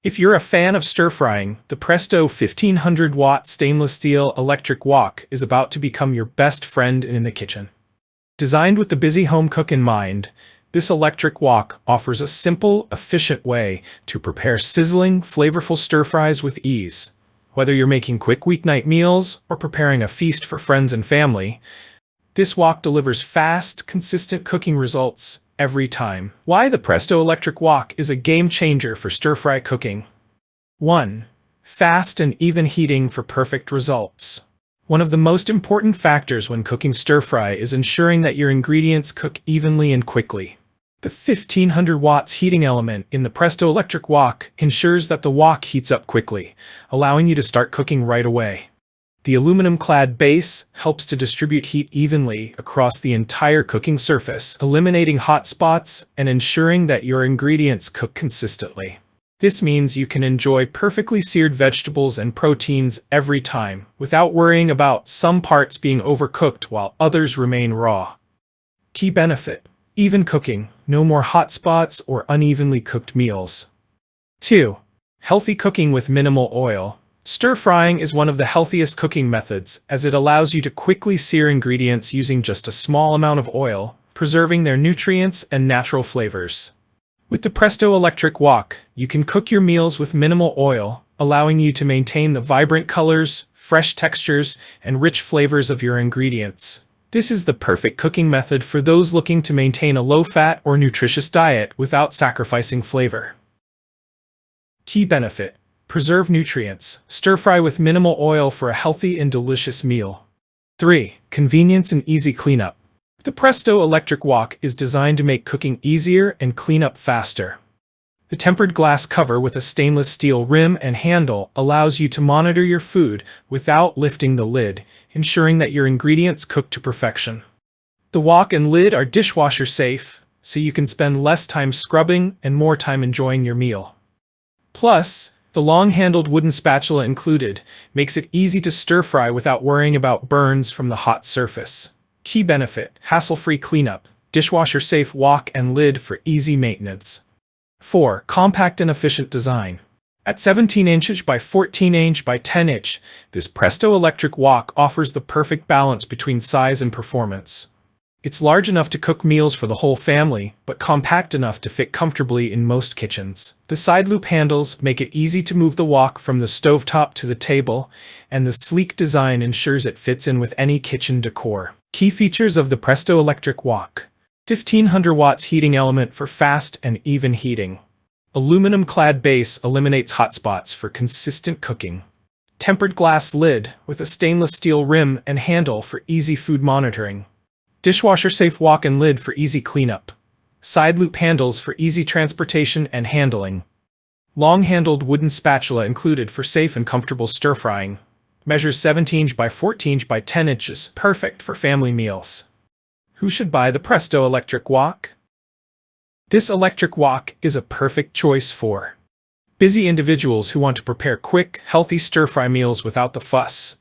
If you're a fan of stir-frying, the Presto 1500-watt stainless-steel electric wok is about to become your best friend in the kitchen. Designed with the busy home cook in mind, this electric wok offers a simple, efficient way to prepare sizzling, flavorful stir-fries with ease. Whether you're making quick weeknight meals or preparing a feast for friends and family, this wok delivers fast, consistent cooking results every time. Why the Presto electric wok is a game changer for stir-fry cooking. 1. Fast and even heating for perfect results. One of the most important factors when cooking stir-fry is ensuring that your ingredients cook evenly and quickly. The 1500 watts heating element in the Presto electric wok ensures that the wok heats up quickly, allowing you to start cooking right away. The aluminum-clad base helps to distribute heat evenly across the entire cooking surface, eliminating hot spots and ensuring that your ingredients cook consistently. This means you can enjoy perfectly seared vegetables and proteins every time, without worrying about some parts being overcooked while others remain raw. Key benefit: even cooking, no more hot spots or unevenly cooked meals. 2. Healthy cooking with minimal oil. Stir-frying is one of the healthiest cooking methods, as it allows you to quickly sear ingredients using just a small amount of oil, preserving their nutrients and natural flavors. With the Presto electric wok, you can cook your meals with minimal oil, allowing you to maintain the vibrant colors, fresh textures, and rich flavors of your ingredients. This is the perfect cooking method for those looking to maintain a low-fat or nutritious diet without sacrificing flavor. Key benefit: preserve nutrients. Stir-fry with minimal oil for a healthy and delicious meal. 3. Convenience and easy cleanup. The Presto electric wok is designed to make cooking easier and clean up faster. The tempered glass cover with a stainless steel rim and handle allows you to monitor your food without lifting the lid, ensuring that your ingredients cook to perfection. The wok and lid are dishwasher safe, so you can spend less time scrubbing and more time enjoying your meal. Plus, the long-handled wooden spatula included makes it easy to stir-fry without worrying about burns from the hot surface. Key benefit: hassle-free cleanup, dishwasher-safe wok and lid for easy maintenance. 4. Compact and efficient design. At 17 inches by 14 inch by 10 inch, this Presto electric wok offers the perfect balance between size and performance. It's large enough to cook meals for the whole family, but compact enough to fit comfortably in most kitchens. The side loop handles make it easy to move the wok from the stovetop to the table, and the sleek design ensures it fits in with any kitchen decor. Key features of the Presto electric wok: 1500 watts heating element for fast and even heating. Aluminum-clad base eliminates hot spots for consistent cooking. Tempered glass lid with a stainless steel rim and handle for easy food monitoring. Dishwasher-safe wok and lid for easy cleanup. Side loop handles for easy transportation and handling. Long-handled wooden spatula included for safe and comfortable stir-frying. Measures 17 inch by 14 inch by 10 inches, perfect for family meals. Who should buy the Presto electric wok? This electric wok is a perfect choice for busy individuals who want to prepare quick, healthy stir-fry meals without the fuss.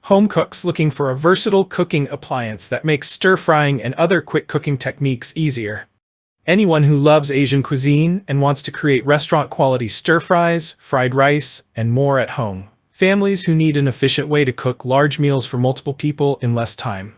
Home cooks looking for a versatile cooking appliance that makes stir-frying and other quick cooking techniques easier. Anyone who loves Asian cuisine and wants to create restaurant-quality stir-fries, fried rice, and more at home. Families who need an efficient way to cook large meals for multiple people in less time.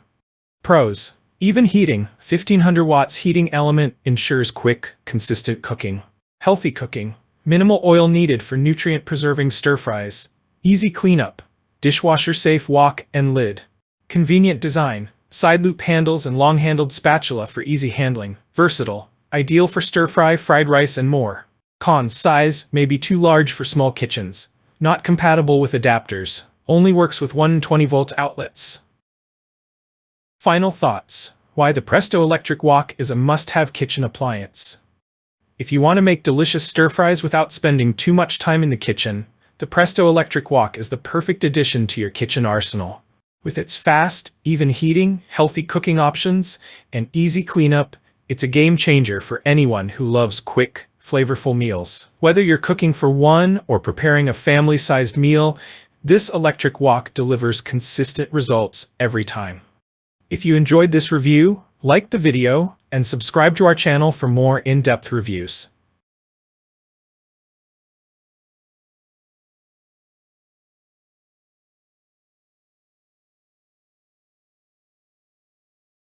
Pros: even heating. 1500 watts heating element ensures quick, consistent cooking. Healthy cooking. Minimal oil needed for nutrient-preserving stir-fries. Easy cleanup. Dishwasher-safe wok and lid. Convenient design. Side loop handles and long-handled spatula for easy handling. Versatile. Ideal for stir-fry, fried rice, and more. Cons: size may be too large for small kitchens. Not compatible with adapters. Only works with 120-volt outlets. Final thoughts: why the Presto electric wok is a must-have kitchen appliance. If you want to make delicious stir-fries without spending too much time in the kitchen, the Presto electric wok is the perfect addition to your kitchen arsenal. With its fast, even heating, healthy cooking options, and easy cleanup, it's a game changer for anyone who loves quick, flavorful meals. Whether you're cooking for one or preparing a family-sized meal, this electric wok delivers consistent results every time. If you enjoyed this review, like the video and subscribe to our channel for more in-depth reviews.